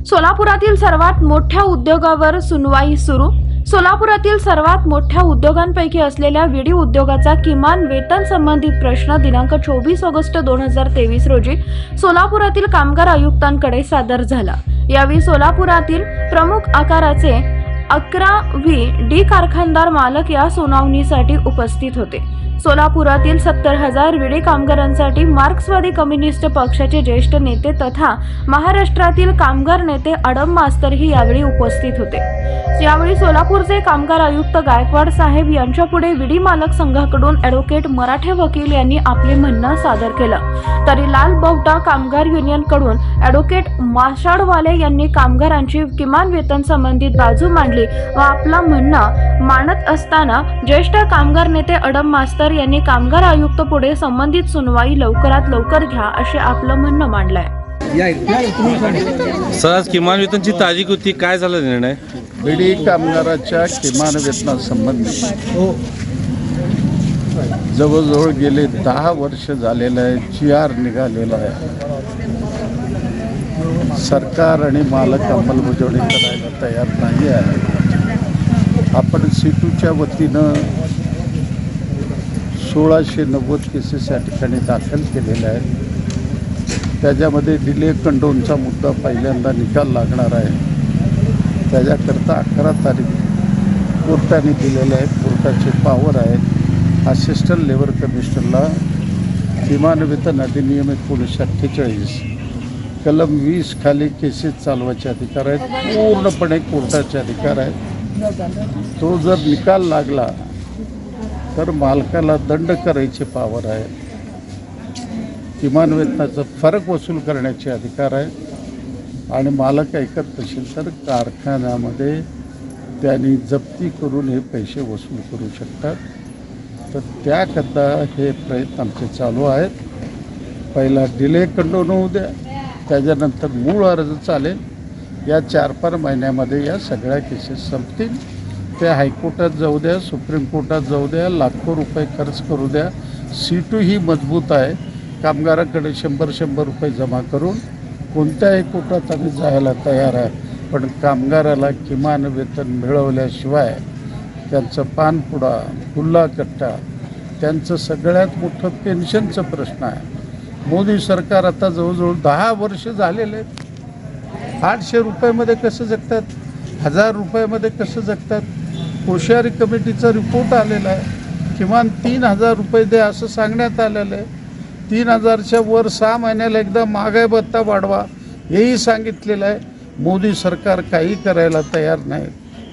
सोलापुरातील सर्वात मोठ्या उद्योगावर सुनवाई सुरू। सोलापुरातील सर्वात मोठ्या उद्योगांपैकी असलेल्या विडी उद्योगाचा किमान वेतन संबंधित प्रश्न दिनांक 24 ऑगस्ट 2023 रोजी सोलापुरातील कामगार आयुक्तांकडे सादर झाला। यावेळी सोलापुरातील प्रमुख आकाराचे 11 डी कारखानदार मालक या सुनावणीसाठी उपस्थित होते। सोलापुरातील 70,000 विडी कामगारांसाठी मार्क्सवादी कम्युनिस्ट पक्षाचे ज्येष्ठ नेते तथा महाराष्ट्रातील कामगार नेते अडम मास्तरही यावेळी उपस्थित होते। यावेळी सोलापूरचे कामगार आयुक्त गायकवाड साहेब यांच्यापुढे विडी मालक संघाकडून ॲडव्होकेट मराठे वकील यांनी आपले म्हणणं सादर केलं। तरी लाल बौटा कामगार युनियनकडून ॲडव्होकेट माशाडवाले यांनी कामगारांची किमान वेतन संबंधित बाजू मांडली व आपला म्हणणं मांडत असताना ज्येष्ठ कामगार नेते अडम मास्तर यांनी कामगार आयुक्त पुढे संबंधित सुनवाई लवकरात लवकर घ्या असे आपलं म्हणणं मांडलंय। सर, आज किमान वेतनची ताजी होती, काय झालं निर्णय? विडी कामगाराच्या किमान वेतनासंबंधी जवळजवळ गेले 10 वर्ष झालेलं आहे, GR निघालेला आहे। सरकार आणि मालक अंमलबजावणी करायला तयार नाही आहे। आपण सीटूच्या वतीनं 1690 केसेस या ठिकाणी दाखल केलेल्या आहेत। त्याच्यामध्ये डिले कंडोनचा मुद्दा पहिल्यांदा निकाल लागणार आहे। त्याच्याकरता 11 तारीख कोर्टाने दिलेले आहे। कोर्टाचे पावर आहेत। असिस्टंट लेबर कमिशनरला किमान वेतन अधिनियम 1948 कलम 20 खाली केसेस चालवायचे अधिकार आहेत। पूर्णपणे कोर्टाचे अधिकार आहेत। तो जर निकाल लागला तर मालकाला दंड करायचे पावर आहे। किमान वेतनाचा फरक वसूल करण्याचे अधिकार आहे आणि मालक ऐकत नसेल तर कारखान्यामध्ये त्यांनी जप्ती करून हे पैसे वसूल करू शकतात। तर त्याकरता हे प्रयत्न आमचे चालू आहेत। पहिला डिले कंडोन होऊ द्या, त्याच्यानंतर मूळ अर्ज चालेल। या 4-5 महिन्यामध्ये या सगळ्या केसेस संपतील। ते हायकोर्टात जाऊ द्या, सुप्रीम कोर्टात जाऊ द्या, लाखो रुपये खर्च करू द्या। सीटू ही मजबूत आहे। कामगाराकडे 100 रुपये जमा करून कोणत्याही कोर्टात आम्ही जायला तयार आहे। पण कामगाराला किमान वेतन मिळवल्याशिवाय त्यांचं पानपुडा, गुल्ला कट्टा, त्यांचं सगळ्यात मोठं पेन्शनचं प्रश्न आहे। मोदी सरकार आता जवळजवळ 10 वर्ष झालेले आहेत। 800 रुपयामध्ये कसं जगतात, 1000 रुपयामध्ये कसं जगतात? कोश्यारी कमिटीचा रिपोर्ट आलेला आहे। किमान 3000 रुपये दे असं सांगण्यात आलेलं आहे। 3000च्या वर 6 महिन्याला एकदा महागाई भत्ता वाढवा हेही सांगितलेलं आहे। मोदी सरकार काही करायला तयार नाही।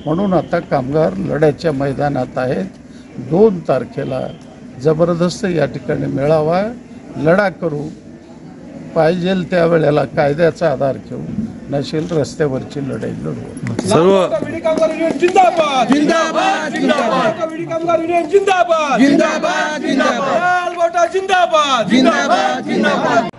म्हणून आता कामगार लढ्याच्या मैदानात आहेत। 2 तारखेला जबरदस्त या ठिकाणी मेळावा लढा करू। पाहिजे त्यावेळेला कायद्याचा आधार घेऊ, नसेल रस्त्यावरची लढाई लढवू। सर्व विडी कामगार युनियन जिंदाबाद जिंदाबाद जिंदाबाद। विडी कामगार युनियन जिंदाबाद जिंदाबाद जिंदाबाद। लाल बौटा जिंदाबाद जिंदाबाद जिंदाबाद।